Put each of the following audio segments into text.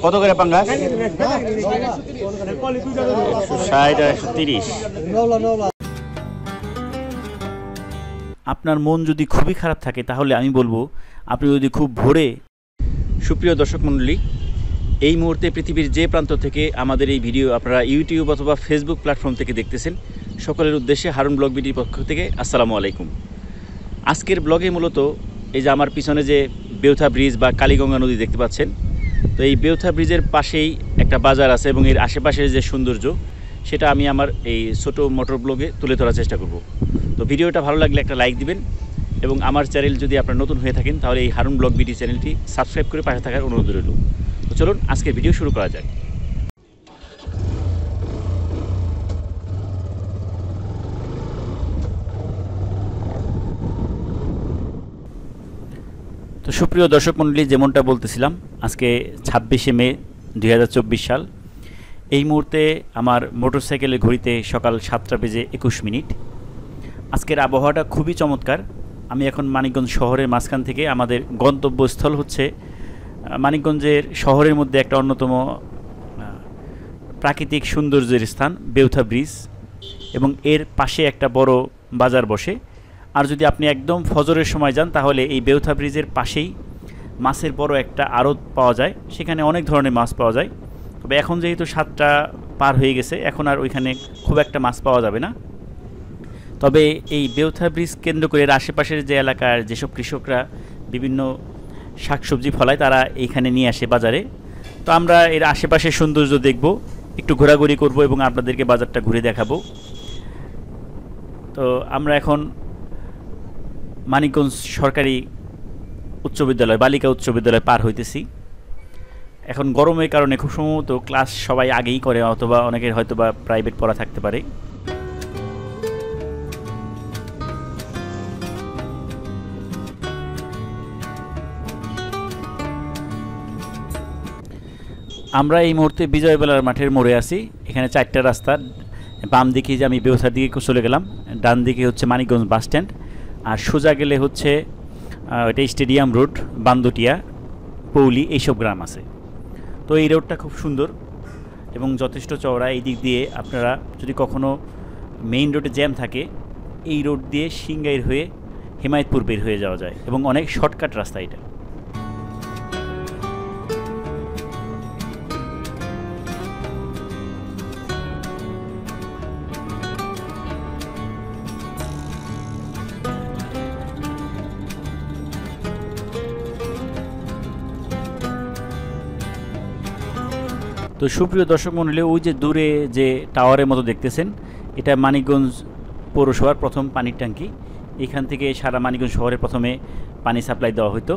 কত করে পাঙ্গাস? 60-130। আপনার মন যদি খুবই খারাপ থাকে তাহলে আমি বলবো আপনি যদি খুব ভোরে, সুপ্রিয় দর্শক মণ্ডলী, এই মুহূর্তে পৃথিবীর যে প্রান্ত থেকে আমাদের এই ভিডিও আপনারা ইউটিউব অথবা ফেসবুক প্ল্যাটফর্ম থেকে দেখতেছেন, সকলের উদ্দেশ্যে হারুন ব্লগ বিডির পক্ষ থেকে আসসালামু আলাইকুম। আজকের ব্লগে মূলত এই যে আমার পিছনে যে বেউথা ব্রিজ বা কালীগঙ্গা নদী দেখতে পাচ্ছেন, তো এই বেউথা ব্রিজের পাশেই একটা বাজার আছে এবং এর আশেপাশের যে সৌন্দর্য সেটা আমি আমার এই ছোট মোটর ব্লগে তুলে ধরার চেষ্টা করব। তো ভিডিওটা ভালো লাগলে একটা লাইক দিবেন এবং আমার চ্যানেল যদি আপনারা নতুন হয়ে থাকেন তাহলে এই হারুন ব্লগ বিডি চ্যানেলটি সাবস্ক্রাইব করে পাশে থাকার অনুরোধ রইল। তো চলুন আজকের ভিডিও শুরু করা যাক। তো সুপ্রিয় দর্শক মণ্ডলী, যেমনটা বলতেছিলাম, আজকে 26শে মে 2024 সাল। এই মুহূর্তে আমার মোটরসাইকেলের ঘড়িতে সকাল 7:21। আজকের আবহাওয়াটা খুবই চমৎকার। আমি এখন মানিকগঞ্জ শহরের মাঝখান থেকে, আমাদের গন্তব্যস্থল হচ্ছে মানিকগঞ্জের শহরের মধ্যে একটা অন্যতম প্রাকৃতিক সৌন্দর্যের স্থান বেউথা ব্রিজ, এবং এর পাশে একটা বড় বাজার বসে। আর যদি আপনি একদম ফজরের সময় যান তাহলে এই বেউথা ব্রিজের পাশেই মাছের বড় একটা আড়ত পাওয়া যায়, সেখানে অনেক ধরনের মাছ পাওয়া যায়। তবে এখন যেহেতু 7টা পার হয়ে গেছে, এখন আর ওইখানে খুব একটা মাছ পাওয়া যাবে না। তবে এই বেউথা ব্রিজ কেন্দ্র করে এর আশেপাশের যে এলাকার যেসব কৃষকরা বিভিন্ন শাকসবজি ফলায় তারা এইখানে নিয়ে আসে বাজারে। তো আমরা এর আশেপাশের সৌন্দর্য দেখব, একটু ঘোরাঘুরি করব এবং আপনাদেরকে বাজারটা ঘুরে দেখাবো। তো আমরা এখন মানিকগঞ্জ সরকারি উচ্চ বিদ্যালয়, বালিকা উচ্চ বিদ্যালয় পার হইতেছি। এখন গরমের কারণে খুব সম্ভবত ক্লাস সবাই আগেই করে, অথবা অনেকের হয়তো বা প্রাইভেট পড়া থাকতে পারে। আমরা এই মুহূর্তে বিজয়বেলার মাঠের মোড়ে আছি। এখানে 4টা রাস্তা, বাম দিকে যে আমি বেউথার দিকে চলে গেলাম, ডান দিকে হচ্ছে মানিকগঞ্জ বাস স্ট্যান্ড, আর সোজা গেলে হচ্ছে এটা স্টেডিয়াম রোড, বান্দুটিয়া, পৌলি, এইসব গ্রাম আছে। তো এই রোডটা খুব সুন্দর এবং যথেষ্ট চওড়া। এই দিক দিয়ে আপনারা যদি কখনও মেইন রোডে জ্যাম থাকে, এই রোড দিয়ে সিংগাইর হয়ে হিমায়তপুর বের হয়ে যাওয়া যায় এবং অনেক শর্টকাট রাস্তা এটা। তো সুপ্রিয় দর্শক মণ্ডলী, ওই যে দূরে যে টাওয়ারের মতো দেখতেছেন, এটা মানিকগঞ্জ পৌরসভার প্রথম পানির ট্যাঙ্কি। এখান থেকে সারা মানিকগঞ্জ শহরে প্রথমে পানি সাপ্লাই দেওয়া হতো,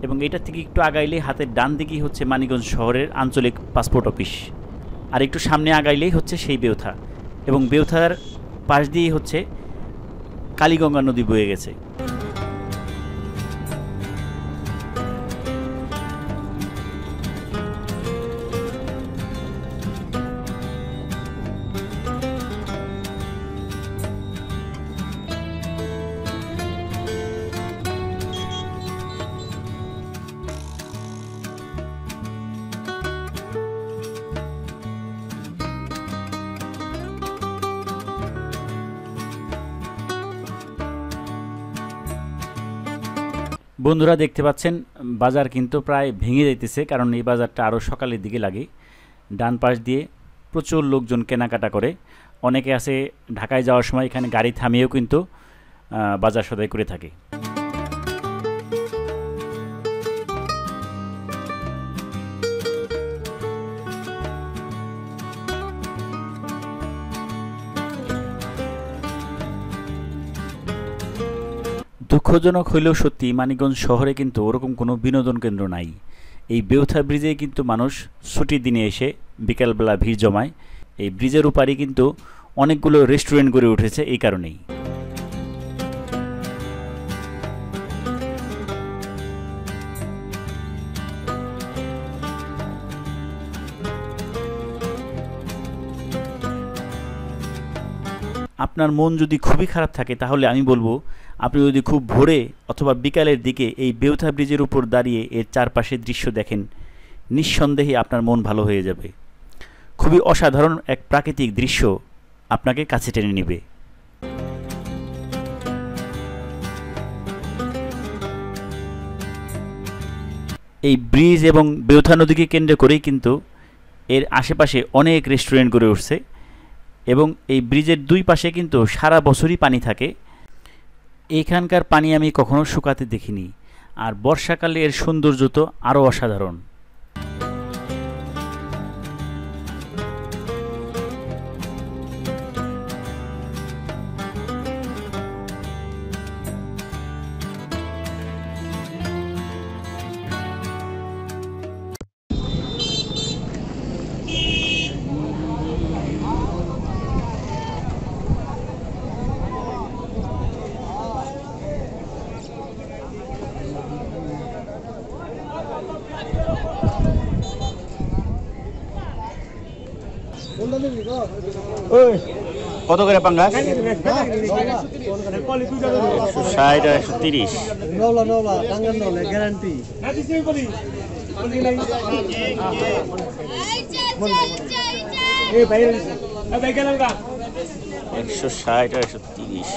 এবং এটা থেকে একটু আগাইলে হাতের ডান দিকেই হচ্ছে মানিকগঞ্জ শহরের আঞ্চলিক পাসপোর্ট অফিস, আর একটু সামনে আগাইলেই হচ্ছে সেই বেউথা, এবং বেউথার পাশ দিয়েই হচ্ছে কালীগঙ্গা নদী বয়ে গেছে। বন্ধুরা দেখতে পাচ্ছেন বাজার কিন্তু প্রায় ভেঙে যাইতেছে, কারণ এই বাজারটা আরও সকালের দিকে লাগে। ডান পাশ দিয়ে প্রচুর লোকজন কেনাকাটা করে। অনেকে আছে ঢাকায় যাওয়ার সময় এখানে গাড়ি থামিয়েও কিন্তু বাজার সদাই করে থাকে। দুঃখজনক হইলেও সত্যি, মানিকগঞ্জ শহরে কিন্তু ওরকম কোনো বিনোদন কেন্দ্র নাই। এই বেউথা ব্রিজে কিন্তু মানুষ ছুটির দিনে এসে বিকালবেলা ভিড় জমায়। এই ব্রিজের উপারই কিন্তু অনেকগুলো রেস্টুরেন্ট গড়ে উঠেছে এই কারণেই। আপনার মন যদি খুবই খারাপ থাকে তাহলে আমি বলবো আপনি যদি খুব ভোরে অথবা বিকালের দিকে এই বেউথা ব্রিজের উপর দাঁড়িয়ে এর চারপাশের দৃশ্য দেখেন, নিঃসন্দেহে আপনার মন ভালো হয়ে যাবে। খুবই অসাধারণ এক প্রাকৃতিক দৃশ্য আপনাকে কাছে টেনে নেবে। এই ব্রিজ এবং বেউথা নদীকে কেন্দ্র করেই কিন্তু এর আশেপাশে অনেক রেস্টুরেন্ট গড়ে উঠছে এবং এই ব্রিজের দুই পাশে কিন্তু সারা বছরই পানি থাকে। এইখানকার পানি আমি কখনো শুকাতে দেখিনি, আর বর্ষাকালে এর সৌন্দর্য তো আরও অসাধারণ। কত করে পাঙ্গাস? 160 আর 130। গ্যারান্টি 160 আর 130।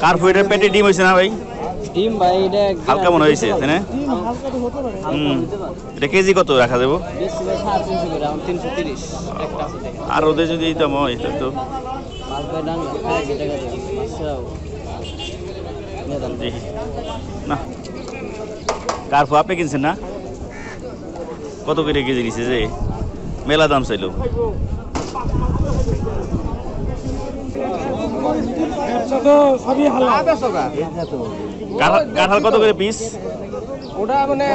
কার ফুয়েটের পেটে ডিম হয়েছে না ভাই? ডিম ভাই এটা হালকা মনে হয়েছে তাই না? এটা কেজি কত রাখা যাবো? 330 আর ওদের যদি দিতাম হয় তাহলে তো না। কার্ফু আপনি কিনছেন না? কত করে কেজি নিচ্ছে যে মেলা দাম চাইলো? কাঁঠাল কত করে পিস? ওটা মানে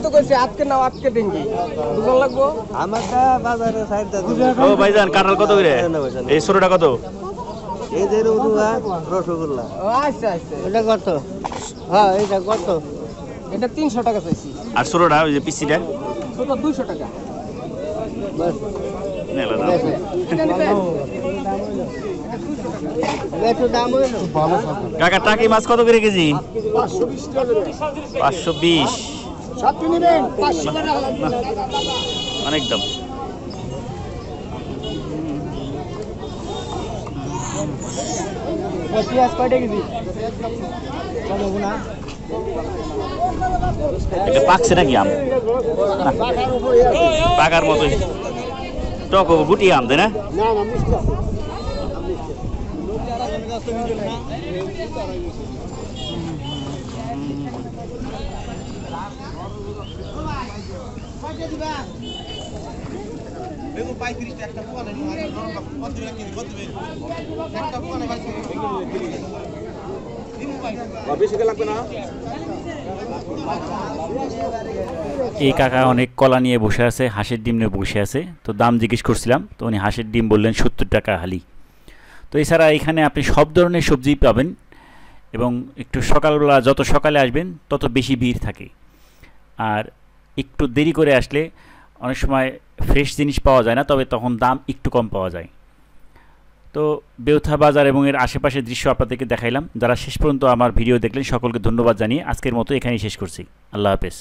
তো কইছে আজকে নাও আজকে দেনকি দুজন লাগবো আমারটা বাজারে সাইডটা দিব। ও ভাইজান কাঁঠাল কত করে? এই ছোটটা কত? এই যে রসগোল্লা। ও আচ্ছা আচ্ছা এটা কত? হ্যাঁ এটা কত? এটা 300 টাকা চাইছি। আর ছোটটা ওই যে পিসিটা? ওটা 200 টাকা। বাস নেলা দাম। কাকা টাকি মাছ কত করে কেজি? 520। অনেক দাম। পেঁয়াজ কয়টা কেজি? এটা পাকছে নাকি আম? পাকার মতোই টক গুটি আম তাই না? এই কাকা অনেক কলা নিয়ে বসে আছে, হাঁসের ডিম নিয়ে বসে আছে। তো দাম জিজ্ঞেস করছিলাম, তো উনি হাঁসের ডিম বললেন 70 টাকা হালি। তো এছাড়া এখানে আপনি সব ধরনের সবজি পাবেন এবং একটু সকালবেলা, যত সকালে আসবেন তত বেশি ভিড় থাকে, আর একটু দেরি করে আসলে অনেক সময় ফ্রেশ জিনিস পাওয়া যায় না, তবে তখন দাম একটু কম পাওয়া যায়। তো বেউথা বাজার এবং এর আশেপাশের দৃশ্য আপনাদেরকে দেখাইলাম। যারা শেষ পর্যন্ত আমার ভিডিও দেখলেন সকলকে ধন্যবাদ জানিয়ে আজকের মতো এখানেই শেষ করছি। আল্লাহ হাফেজ।